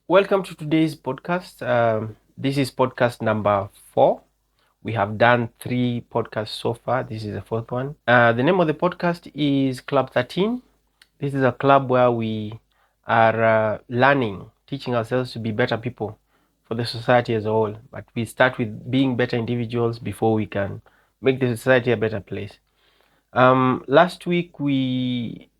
Welcome to today's podcast. This is podcast number 4. We have done 3 podcasts so far. This is the 4th one. The name of the podcast is Club 13. This is a club where we are learning, teaching ourselves to be better people for the society as a whole. But we start with being better individuals before we can make the society a better place. Last week we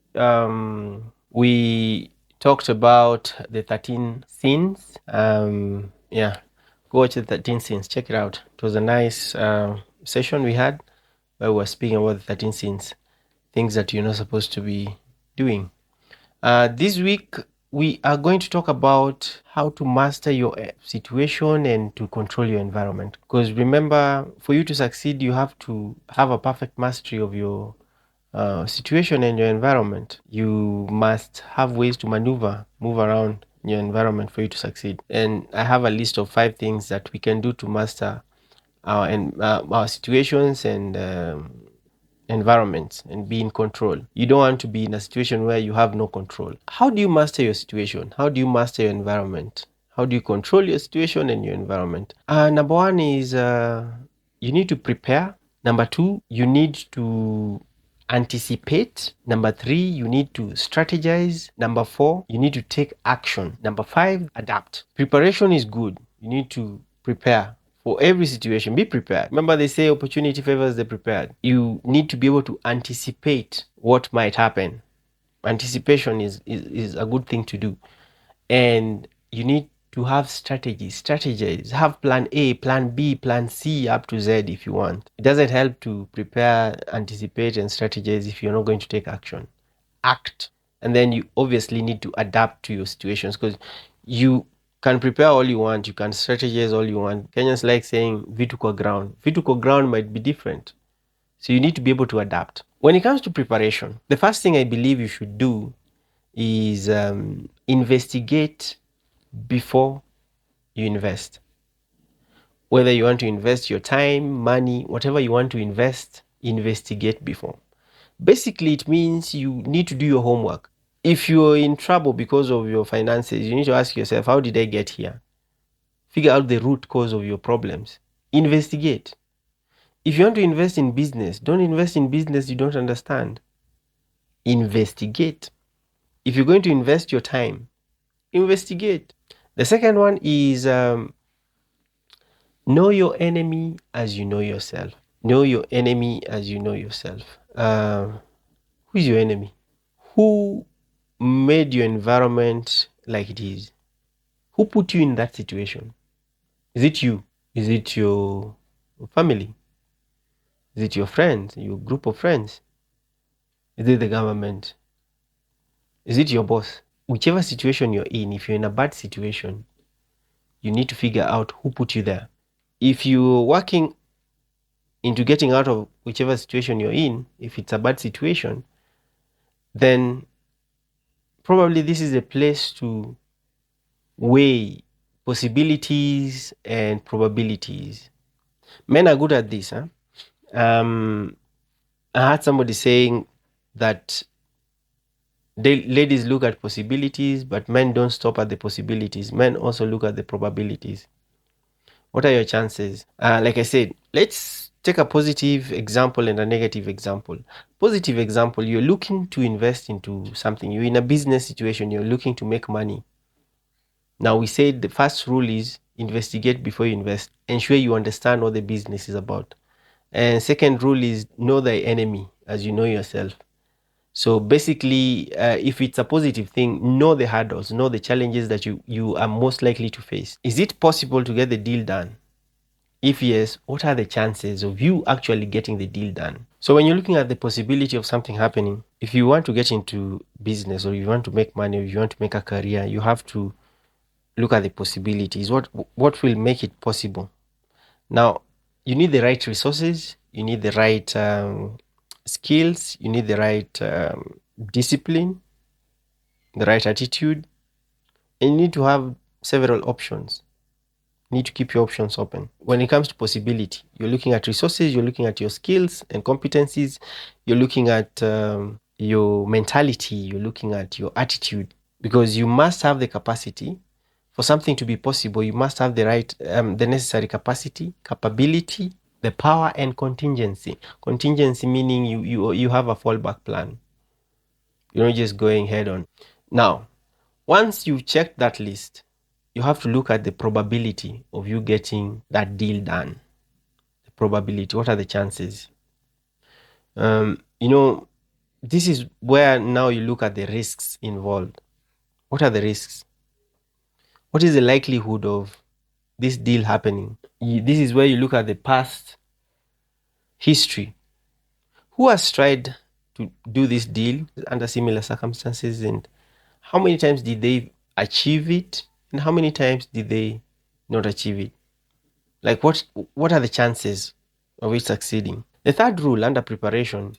talked about the 13 sins. Go watch the 13 sins. Check it out. It was a nice session we had where we were speaking about the 13 sins, things that you're not supposed to be doing. This week we are going to talk about how to master your situation and to control your environment. Because remember, for you to succeed, you have to have a perfect mastery of your situation and your environment. You must have ways to move around your environment for you to succeed. And I have a list of 5 things that we can do to master our situations and environments and be in control. You don't want to be in a situation where you have no control. How do you master your situation? How do you master your environment? How do you control your situation and your environment? Number 1 is you need to prepare. Number 2, you need to anticipate. Number 3, you need to strategize. Number 4, you need to take action. Number 5, adapt. Preparation is good. You need to prepare for every situation. Be prepared. Remember, they say opportunity favors the prepared. You need to be able to anticipate what might happen. Anticipation is a good thing to do. And you need to have strategize, have plan A, plan B, plan C up to Z if you want. It doesn't help to prepare, anticipate, and strategize if you're not going to take action. Act. And then you obviously need to adapt to your situations, because you can prepare all you want, you can strategize all you want. Kenyans like saying vitu kwa ground. Vitu kwa ground might be different. So you need to be able to adapt. When it comes to preparation, the first thing I believe you should do is investigate before you invest. Whether you want to invest your time, money, whatever you want to invest, investigate before. Basically, it means you need to do your homework. If you're in trouble because of your finances, you need to ask yourself, how did I get here? Figure out the root cause of your problems. Investigate. If you want to invest in business, don't invest in business you don't understand. Investigate. If you're going to invest your time, investigate. The second one is know your enemy as you know yourself. Know your enemy as you know yourself. Who is your enemy? Who made your environment like it is? Who put you in that situation? Is it you? Is it your family? Is it your friends, your group of friends? Is it the government? Is it your boss? Whichever situation you're in, if you're in a bad situation, you need to figure out who put you there. If you're working into getting out of whichever situation you're in, if it's a bad situation, then probably this is a place to weigh possibilities and probabilities. Men are good at this. Huh? I heard somebody saying that ladies look at possibilities, but men don't stop at the possibilities. Men also look at the probabilities. What are your chances? Like I said, let's take a positive example and a negative example. Positive example, you're looking to invest into something. You're in a business situation. You're looking to make money. Now, we said the first rule is investigate before you invest. Ensure you understand what the business is about. And second rule is know thy enemy as you know yourself. So basically, if it's a positive thing, know the hurdles, know the challenges that you are most likely to face. Is it possible to get the deal done? If yes, what are the chances of you actually getting the deal done? So when you're looking at the possibility of something happening, if you want to get into business or you want to make money or you want to make a career, you have to look at the possibilities. What will make it possible? Now, you need the right resources, you need the right skills, you need the right discipline, the right attitude, and you need to have several options. You need to keep your options open. When it comes to possibility, you're looking at resources, you're looking at your skills and competencies, you're looking at your mentality, you're looking at your attitude. because you must have the capacity for something to be possible. You must have the necessary capacity, capability, the power, and contingency. Contingency meaning you have a fallback plan. You're not just going head on. Now, once you've checked that list, you have to look at the probability of you getting that deal done. The probability. What are the chances? You know, this is where now you look at the risks involved. What are the risks? What is the likelihood of this deal happening? This is where you look at the past history. Who has tried to do this deal under similar circumstances, and how many times did they achieve it, and how many times did they not achieve it? Like what are the chances of it succeeding? The third rule under preparation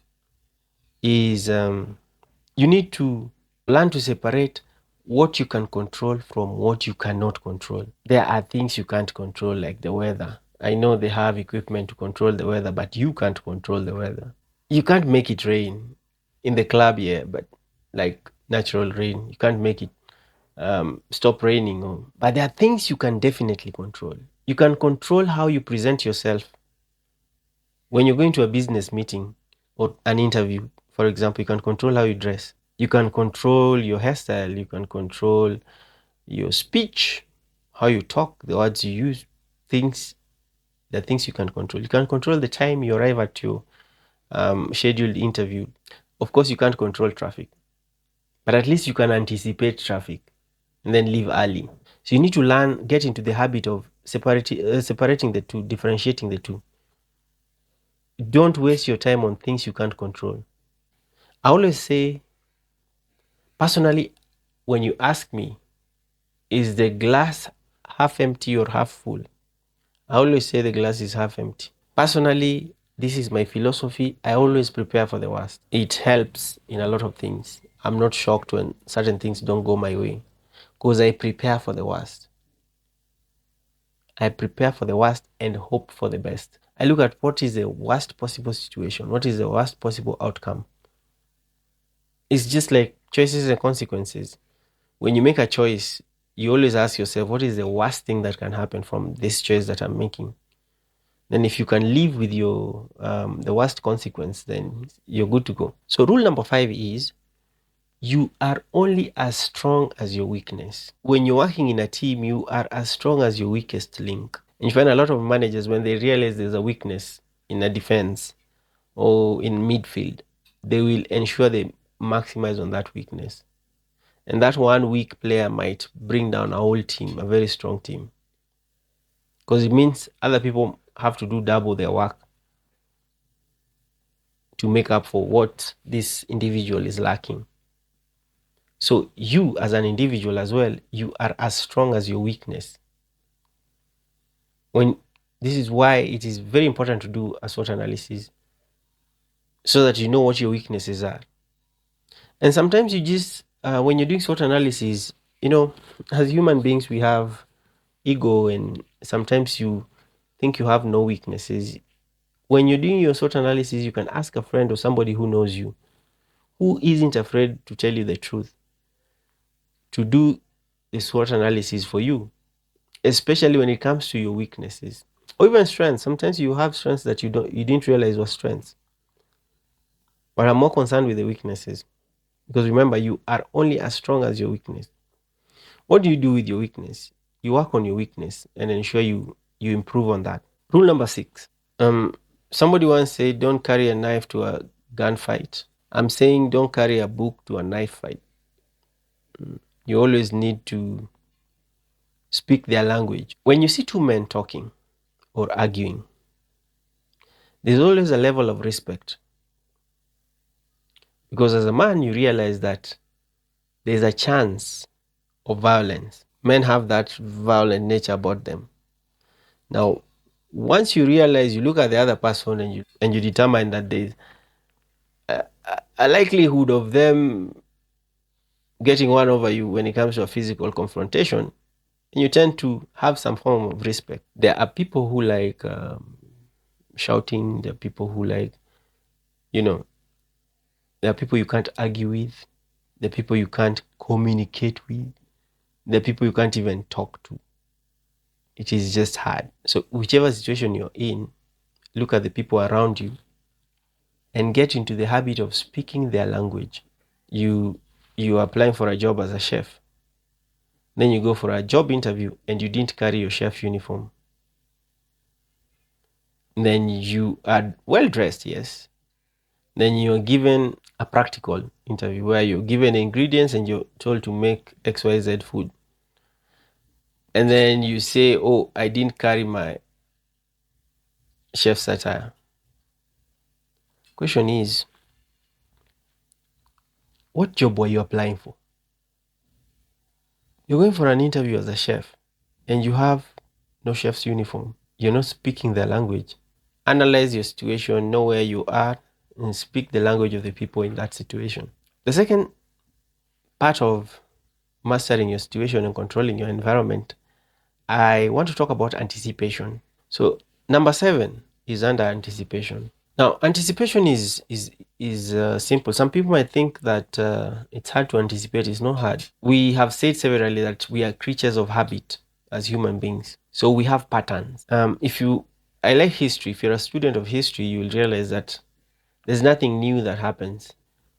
is you need to learn to separate what you can control from what you cannot control. There are things you can't control, like the weather. I know they have equipment to control the weather, but you can't control the weather. You can't make it rain in the club, yeah, but like natural rain, you can't make it stop raining. But there are things you can definitely control. You can control how you present yourself when you're going to a business meeting or an interview. For example, you can control how you dress. You can control your hairstyle. You can control your speech, how you talk, the words you use, things, the things you can control. You can control the time you arrive at your scheduled interview. Of course, you can't control traffic, but at least you can anticipate traffic and then leave early. So you need to learn, get into the habit of separating the two, differentiating the two. Don't waste your time on things you can't control. I always say, personally, when you ask me, is the glass half empty or half full? I always say the glass is half empty. Personally, this is my philosophy. I always prepare for the worst. It helps in a lot of things. I'm not shocked when certain things don't go my way because I prepare for the worst. I prepare for the worst and hope for the best. I look at what is the worst possible situation, what is the worst possible outcome. It's just like choices and consequences. When you make a choice, you always ask yourself, what is the worst thing that can happen from this choice that I'm making? Then if you can live with your the worst consequence, then you're good to go. So rule number 5 is you are only as strong as your weakness. When you're working in a team, you are as strong as your weakest link. And you find a lot of managers, when they realize there's a weakness in a defense or in midfield, they will ensure they maximize on that weakness. And that one weak player might bring down a whole team, a very strong team. Because it means other people have to do double their work to make up for what this individual is lacking. So you as an individual as well, you are as strong as your weakness. This is why it is very important to do a SWOT analysis so that you know what your weaknesses are. And sometimes you just, when you're doing SWOT analysis, as human beings, we have ego, and sometimes you think you have no weaknesses. When you're doing your SWOT analysis, you can ask a friend or somebody who knows you, who isn't afraid to tell you the truth, to do the SWOT analysis for you, especially when it comes to your weaknesses or even strengths. Sometimes you have strengths that you didn't realize were strengths. But I'm more concerned with the weaknesses, because remember, you are only as strong as your weakness. What do you do with your weakness? You work on your weakness and ensure you improve on that. Rule number 6. Somebody once said, don't carry a knife to a gunfight. I'm saying don't carry a book to a knife fight. You always need to speak their language. When you see two men talking or arguing, there's always a level of respect. Because as a man, you realize that there's a chance of violence. Men have that violent nature about them. Now, once you realize, you look at the other person and you determine that there's a likelihood of them getting one over you when it comes to a physical confrontation, and you tend to have some form of respect. There are people who like shouting. There are people who like, there are people you can't argue with. the people you can't communicate with, the people you can't even talk to. It is just hard. So whichever situation you're in, look at the people around you and get into the habit of speaking their language. You are applying for a job as a chef. Then you go for a job interview and you didn't carry your chef uniform. Then you are well dressed, yes. Then you're given a practical interview where you're given ingredients and you're told to make XYZ food. And then you say, oh, I didn't carry my chef's attire. Question is, what job were you applying for? You're going for an interview as a chef and you have no chef's uniform. You're not speaking their language. Analyze your situation, know where you are, and speak the language of the people in that situation. The second part of mastering your situation and controlling your environment, I want to talk about anticipation. So number 7 is under anticipation. Now, anticipation is simple. Some people might think that it's hard to anticipate. It's not hard. We have said severally that we are creatures of habit as human beings. So we have patterns. I like history. If you're a student of history, you will realize that there's nothing new that happens.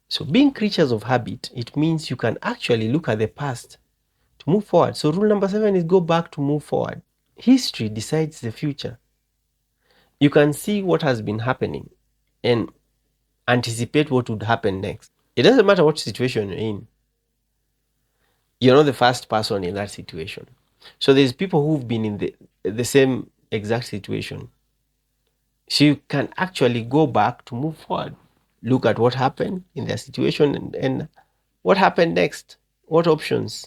So being creatures of habit, it means you can actually look at the past to move forward. So rule number 7 is go back to move forward. History decides the future. You can see what has been happening and anticipate what would happen next. It doesn't matter what situation you're in. You're not the first person in that situation. So there's people who've been in the same exact situation. So you can actually go back to move forward. Look at what happened in their situation and what happened next. What options?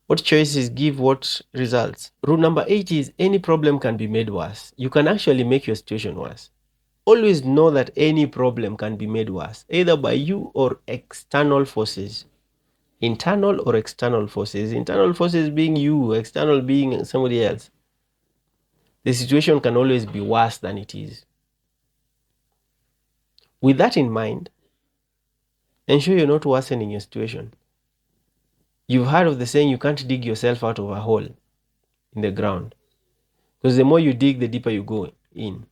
What choices give what results? Rule number 8 is any problem can be made worse. You can actually make your situation worse. Always know that any problem can be made worse, either by you or external forces. Internal or external forces. Internal forces being you, external being somebody else. The situation can always be worse than it is. With that in mind, ensure you're not worsening your situation. You've heard of the saying, you can't dig yourself out of a hole in the ground. Because the more you dig, the deeper you go in.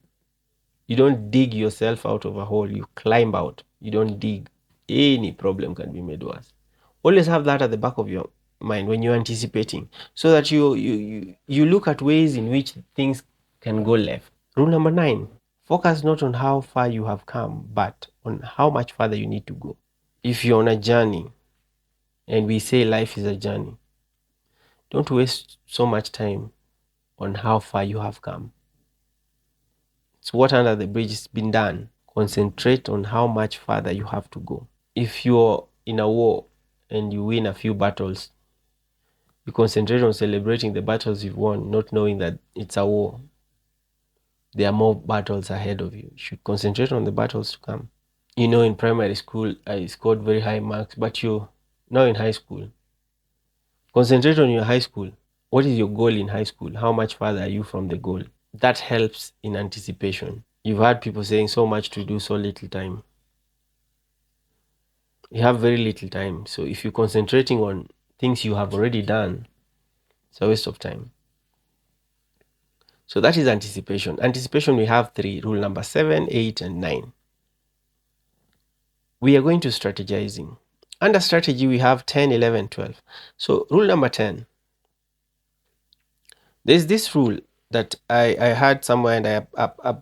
You don't dig yourself out of a hole, you climb out. You don't dig. Any problem can be made worse. Always have that at the back of your mind when you're anticipating, so that you look at ways in which things can go left. Rule number 9, focus not on how far you have come, but on how much further you need to go. If you're on a journey, and we say life is a journey, don't waste so much time on how far you have come. It's what under the bridge has been done. Concentrate on how much further you have to go. If you're in a war and you win a few battles, you concentrate on celebrating the battles you've won, not knowing that it's a war. There are more battles ahead of you. You should concentrate on the battles to come. In primary school, I scored very high marks, but you're now in high school. Concentrate on your high school. What is your goal in high school? How much further are you from the goal? That helps in anticipation. You've heard people saying so much to do, so little time. You have very little time. So if you're concentrating on things you have already done, it's a waste of time. So that is anticipation. Anticipation, we have 3. Rule number 7, 8, and 9. We are going to strategizing. Under strategy, we have 10, 11, 12. So rule number 10. There's this rule that I heard somewhere, and I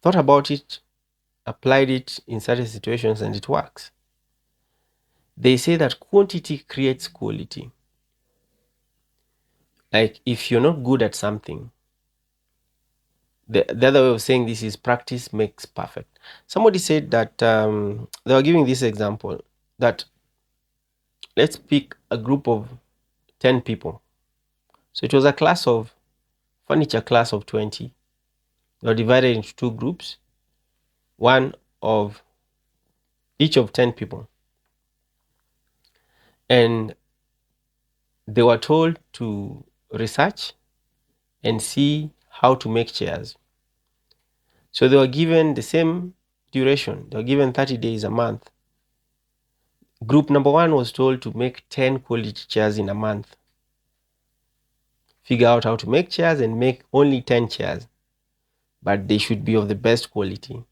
thought about it, applied it in certain situations, and it works. They say that quantity creates quality. Like if you're not good at something, the other way of saying this is practice makes perfect. Somebody said that they were giving this example that let's pick a group of 10 people. So it was a furniture class of 20. They were divided into 2 groups, one of each of 10 people. And they were told to research and see how to make chairs. So they were given the same duration. They were given 30 days, a month, Group number 1 was told to make 10 quality chairs in a month. Figure out how to make chairs and make only 10 chairs, but they should be of the best quality.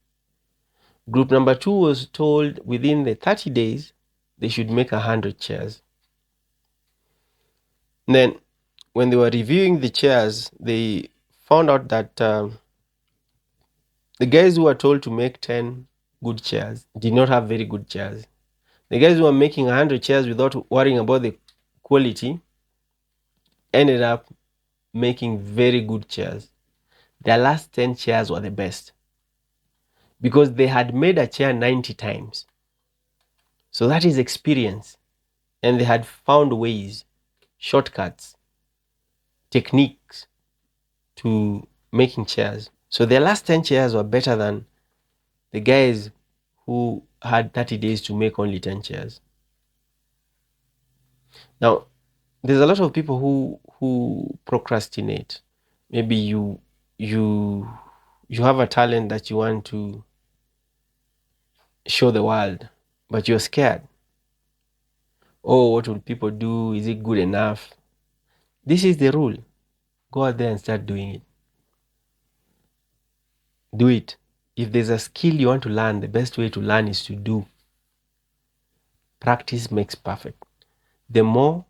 Group number 2 was told within the 30 days they should make 100 chairs. And then when they were reviewing the chairs, they found out that the guys who were told to make 10 good chairs did not have very good chairs. The guys who were making 100 chairs without worrying about the quality ended up making very good chairs. Their last 10 chairs were the best because they had made a chair 90 times. So that is experience. And they had found ways, shortcuts, techniques to making chairs. So their last 10 chairs were better than the guys who had 30 days to make only 10 chairs. Now, there's a lot of people who procrastinate. Maybe you have a talent that you want to show the world, but you're scared. Oh, what will people do? Is it good enough? This is the rule. Go out there and start doing it. Do it. If there's a skill you want to learn, the best way to learn is to do. Practice makes perfect. The more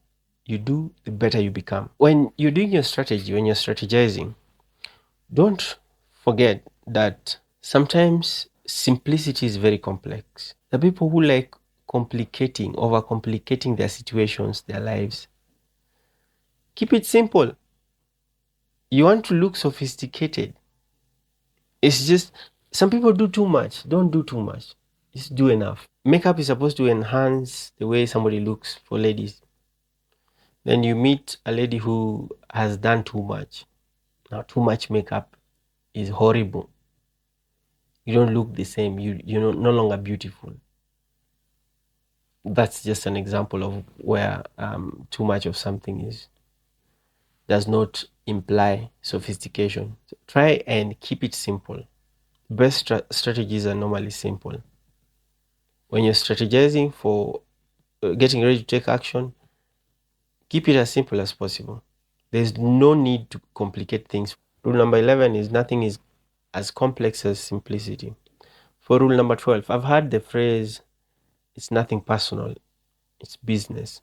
you do, the better you become. When you're doing your strategy, when you're strategizing, don't forget that sometimes simplicity is very complex. The people who like overcomplicating their situations, their lives, keep it simple. You want to look sophisticated. It's just some people do too much. Don't do too much. Just do enough. Makeup is supposed to enhance the way somebody looks for ladies. Then you meet a lady who has done too much. Now, too much makeup is horrible. You don't look the same. You're no longer beautiful. That's just an example of where too much of something does not imply sophistication. So try and keep it simple. Best strategies are normally simple. When you're strategizing for getting ready to take action, keep it as simple as possible. There's no need to complicate things. Rule number 11 is nothing is as complex as simplicity. For rule number 12, I've heard the phrase, it's nothing personal, it's business.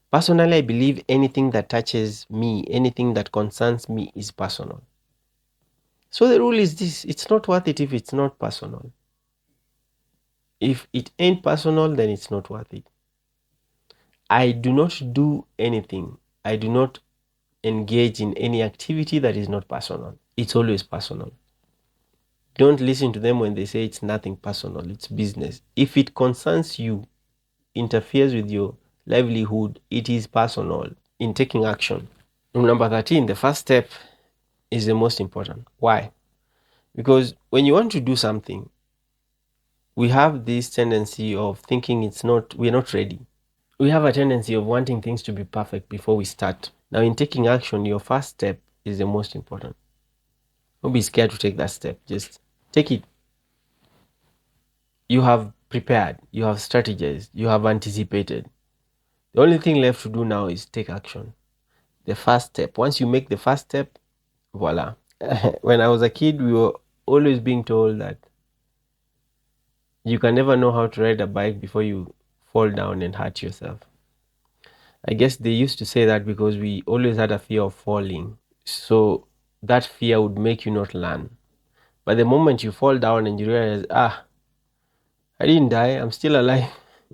Personally, I believe anything that touches me, anything that concerns me is personal. So the rule is this, it's not worth it if it's not personal. If it ain't personal, then it's not worth it. I do not do anything. I do not engage in any activity that is not personal. It's always personal. Don't listen to them when they say it's nothing personal, it's business. If it concerns you, interferes with your livelihood, it is personal in taking action. Number 13, the first step is the most important. Why? Because when you want to do something, we have this tendency of thinking we're not ready. We have a tendency of wanting things to be perfect before we start. Now, in taking action, your first step is the most important. Don't be scared to take that step. Just take it. You have prepared, you have strategized, you have anticipated. The only thing left to do now is take action. The first step. Once you make the first step, voila. When I was a kid, we were always being told that you can never know how to ride a bike before you fall down and hurt yourself. I guess they used to say that because we always had a fear of falling. So that fear would make you not learn. But the moment you fall down and you realize, I didn't die, I'm still alive,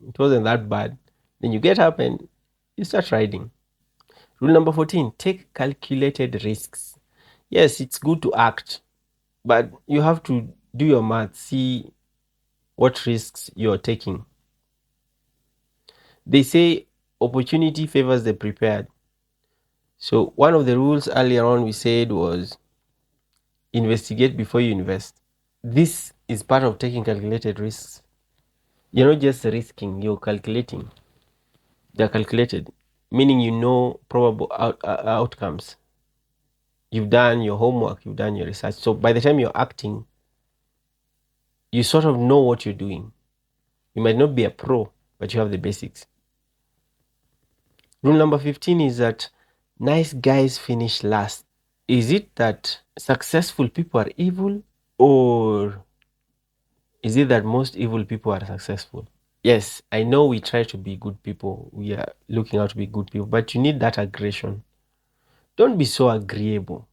it wasn't that bad, then you get up and you start riding. Rule number 14, take calculated risks. Yes, it's good to act, but you have to do your math, see what risks you're taking. They say opportunity favors the prepared. So one of the rules earlier on we said was investigate before you invest. This is part of taking calculated risks. You're not just risking, you're calculating. They're calculated, meaning you know probable outcomes. You've done your homework, you've done your research. So by the time you're acting, you sort of know what you're doing. You might not be a pro, but you have the basics. Rule number 15 is that nice guys finish last. Is it that successful people are evil, or is it that most evil people are successful? Yes, I know we try to be good people. We are looking out to be good people, but you need that aggression. Don't be so agreeable.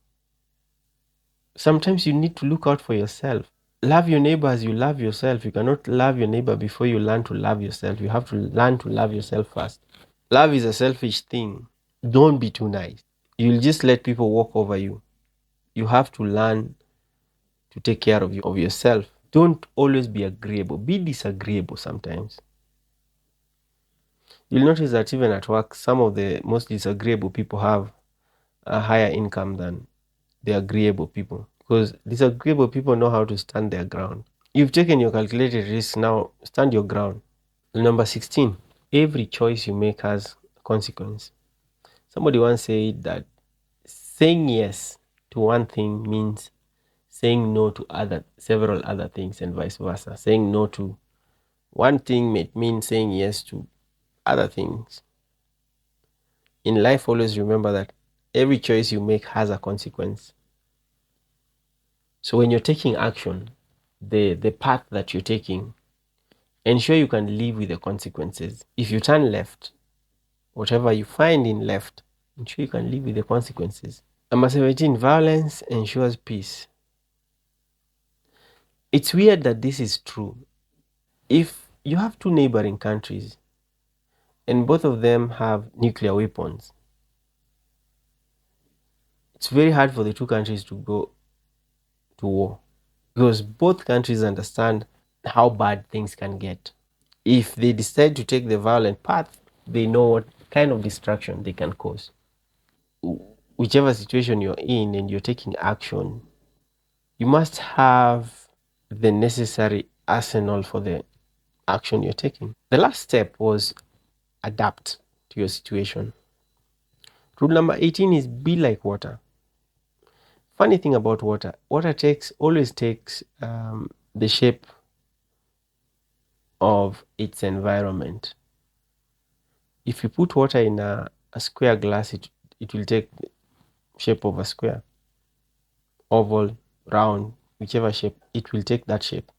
Sometimes you need to look out for yourself. Love your neighbor as you love yourself. You cannot love your neighbor before you learn to love yourself. You have to learn to love yourself first. Love is a selfish thing. Don't be too nice. You'll just let people walk over you. You have to learn to take care of yourself. Don't always be agreeable. Be disagreeable sometimes. You'll notice that even at work, some of the most disagreeable people have a higher income than the agreeable people, because disagreeable people know how to stand their ground. You've taken your calculated risk, now stand your ground. Number 16, every choice you make has a consequence. Somebody once said that saying yes to one thing means saying no to several other things, and vice versa. Saying no to one thing may mean saying yes to other things. In life, always remember that every choice you make has a consequence. So when you're taking action, the path that you're taking, ensure you can live with the consequences. If you turn left, whatever you find in left, ensure you can live with the consequences. Number 17, violence ensures peace. It's weird that this is true. If you have two neighboring countries and both of them have nuclear weapons, it's very hard for the two countries to go to war, because both countries understand how bad things can get. If they decide to take the violent path, they know what kind of destruction they can cause. Whichever situation you're in and you're taking action, you must have the necessary arsenal for the action you're taking. The last step was adapt to your situation. Rule number 18 is be like water. Funny thing about water, always takes the shape of its environment. If you put water in a square glass, it will take the shape of a square, oval, round, whichever shape, it will take that shape.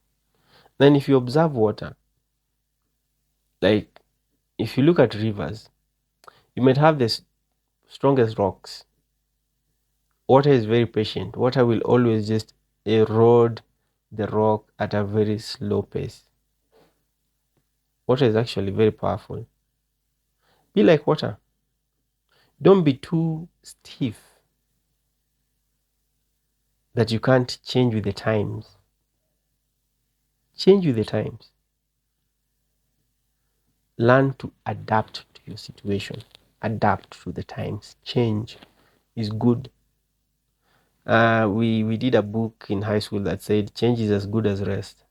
Then if you observe water, like if you look at rivers, you might have the strongest rocks. Water is very patient. Water will always just erode the rock at a very slow pace. Water is actually very powerful. Be like water. Don't be too stiff that you can't change with the times. Change with the times. Learn to adapt to your situation. Adapt to the times. Change is good. We did a book in high school that said change is as good as rest.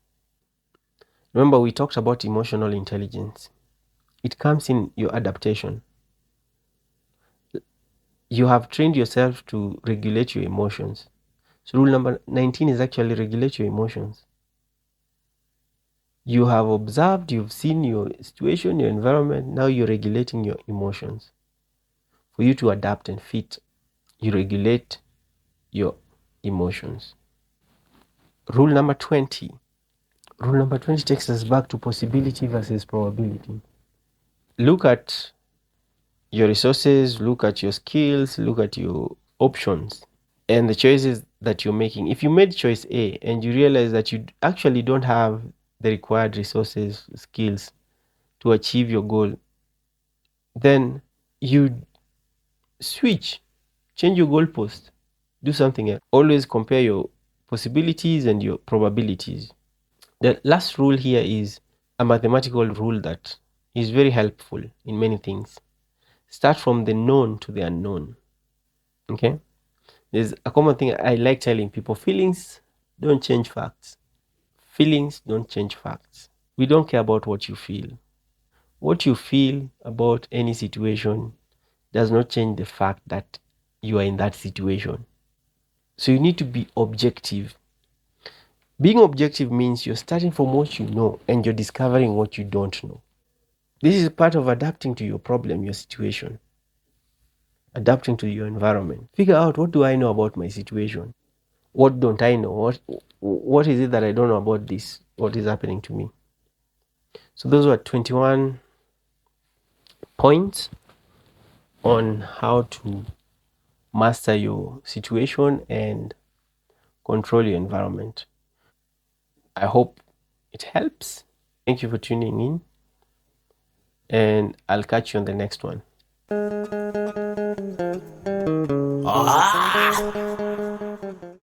Remember, we talked about emotional intelligence. It comes in your adaptation. You have trained yourself to regulate your emotions. So rule number 19 is actually regulate your emotions. You have observed, you've seen your situation, your environment, now you're regulating your emotions. For you to adapt and fit, you regulate your emotions. Rule number 20. Rule number 20 takes us back to possibility versus probability. Look at your resources, look at your skills, look at your options and the choices that you're making. If you made choice A and you realize that you actually don't have the required resources, skills to achieve your goal, then you switch, change your goalpost, do something else. Always compare your possibilities and your probabilities. The last rule here is a mathematical rule that is very helpful in many things. Start from the known to the unknown. Okay? There's a common thing I like telling people: feelings don't change facts. Feelings don't change facts. We don't care about what you feel. What you feel about any situation does not change the fact that you are in that situation. So you need to be objective. Being objective means you're starting from what you know and you're discovering what you don't know. This is part of adapting to your problem, your situation, adapting to your environment. Figure out, what do I know about my situation? What don't I know? What is it that I don't know about this? What is happening to me? So those were 21 points on how to master your situation and control your environment. I hope it helps. Thank you for tuning in, and I'll catch you on the next one.